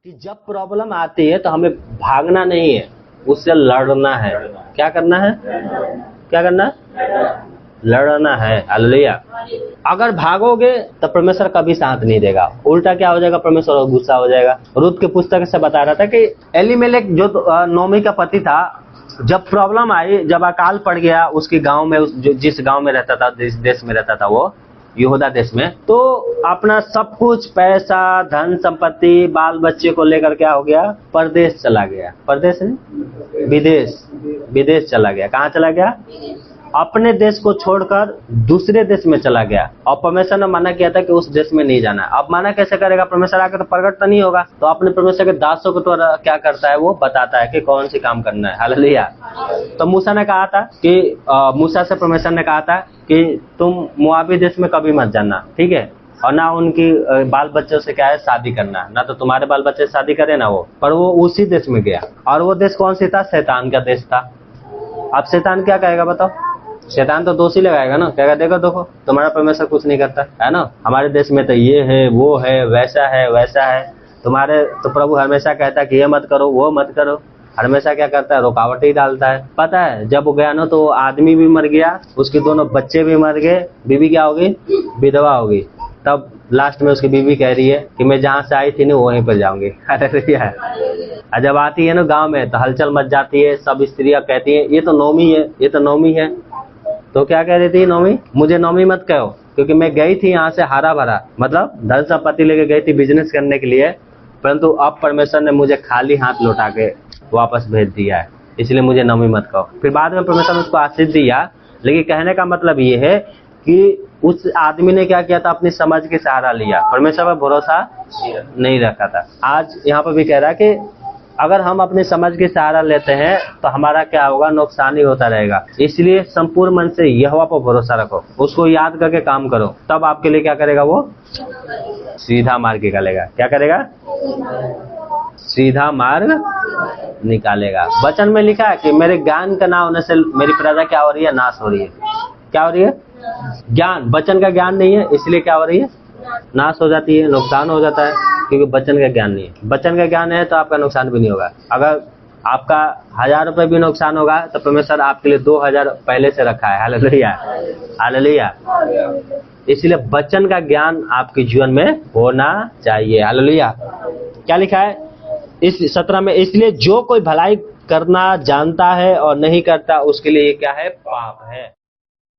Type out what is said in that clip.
कि जब प्रॉब्लम आती है तो हमें भागना नहीं है, उससे लड़ना है। क्या करना है? क्या करना है? लड़ना है। हालेलुया। अगर भागोगे तो परमेश्वर कभी साथ नहीं देगा, उल्टा क्या हो जाएगा, परमेश्वर और गुस्सा हो जाएगा। रूत के पुस्तक से बता रहा था कि एलीमेलेक जो नोमी का पति था, जब प्रॉब्लम आई, जब अकाल पड़ गया उसके गांव में, जिस गांव में रहता था, जिस देश में रहता था वो यहूदा देश में, तो अपना सब कुछ, पैसा, धन संपत्ति, बाल बच्चे को लेकर क्या हो गया, परदेश चला गया। परदेश नहीं, विदेश चला गया। कहाँ चला गया? अपने देश को छोड़कर दूसरे देश में चला गया। और परमेश्वर ने मना किया था कि उस देश में नहीं जाना। अब मना कैसे करेगा? परमेश्वर आकर तो प्रकट तो नहीं होगा। तो अपने परमेश्वर के दासों को तो क्या करता है, वो बताता है कि कौन सी काम करना है। हालेलुया। तो मूसा ने कहा था कि मूसा से परमेश्वर ने कहा था कि तुम मोआबी देश में कभी मत जाना, ठीक है, और ना उनकी बाल बच्चों से क्या है, शादी करना, ना तो तुम्हारे बाल बच्चे शादी करे ना वो। पर वो उसी देश में गया, और वो देश कौन सी था? शैतान का देश था। अब शैतान क्या कहेगा बताओ? शैतान तो दोषी लगाएगा ना, कहेगा देखो तुम्हारा परमेश्वर कुछ नहीं करता है ना, हमारे देश में तो ये है, वो है, वैसा है, वैसा है। तुम्हारे तो प्रभु हमेशा कहता है कि ये मत करो, वो मत करो। हमेशा क्या करता है? रुकावट ही डालता है। पता है जब वो गया ना, तो आदमी भी मर गया, उसके दोनों बच्चे भी मर गए, बीवी क्या होगी? विधवा होगी। तब लास्ट में उसकी बीवी कह रही है कि मैं जहाँ से आई थी ना वहीं पर जाऊंगी। और जब आती है ना गांव में तो हलचल मच जाती है, सब स्त्रियां कहती है ये तो नौमी है, ये तो नौमी है। तो क्या कह रही थी नौमी? मुझे नौमी मत कहो, क्योंकि मैं गई थी यहाँ से हरा भरा, मतलब धन संपत्ति लेके गई थी बिजनेस करने के लिए, परंतु अब परमेश्वर ने मुझे खाली हाथ लौटा के वापस भेज दिया है, इसलिए मुझे नौमी मत कहो। फिर बाद में परमेश्वर ने उसको आशीष दिया। लेकिन कहने का मतलब ये है कि उस आदमी ने क्या किया था? अपनी समझ के सहारा लिया, परमेश्वर पर भरोसा नहीं रखा था। आज यहाँ पर भी कह रहा है कि अगर हम अपनी समझ के सहारा लेते हैं तो हमारा क्या होगा? नुकसान ही होता रहेगा। इसलिए संपूर्ण मन से यहोवा पर भरोसा रखो, उसको याद करके काम करो, तब आपके लिए क्या करेगा? वो सीधा मार्ग निकालेगा। क्या करेगा? सीधा मार्ग निकालेगा। वचन में लिखा है कि मेरे ज्ञान का ना होने से मेरी प्रजा क्या हो रही है? नाश हो रही है। क्या हो रही है? ज्ञान, वचन का ज्ञान नहीं है, इसलिए क्या हो रही है? नाश हो जाती है, नुकसान हो जाता है, क्योंकि वचन का ज्ञान नहीं है। वचन का ज्ञान है तो आपका नुकसान भी नहीं होगा। अगर आपका 1000 रुपए भी नुकसान होगा तो परमेश्वर आपके लिए 2000 पहले से रखा है। Hallelujah, hallelujah. इसलिए वचन का ज्ञान आपके जीवन में होना चाहिए। हालेलुया। क्या लिखा है इस 17 में? इसलिए जो कोई भलाई करना जानता है और नहीं करता, उसके लिए क्या है? पाप है।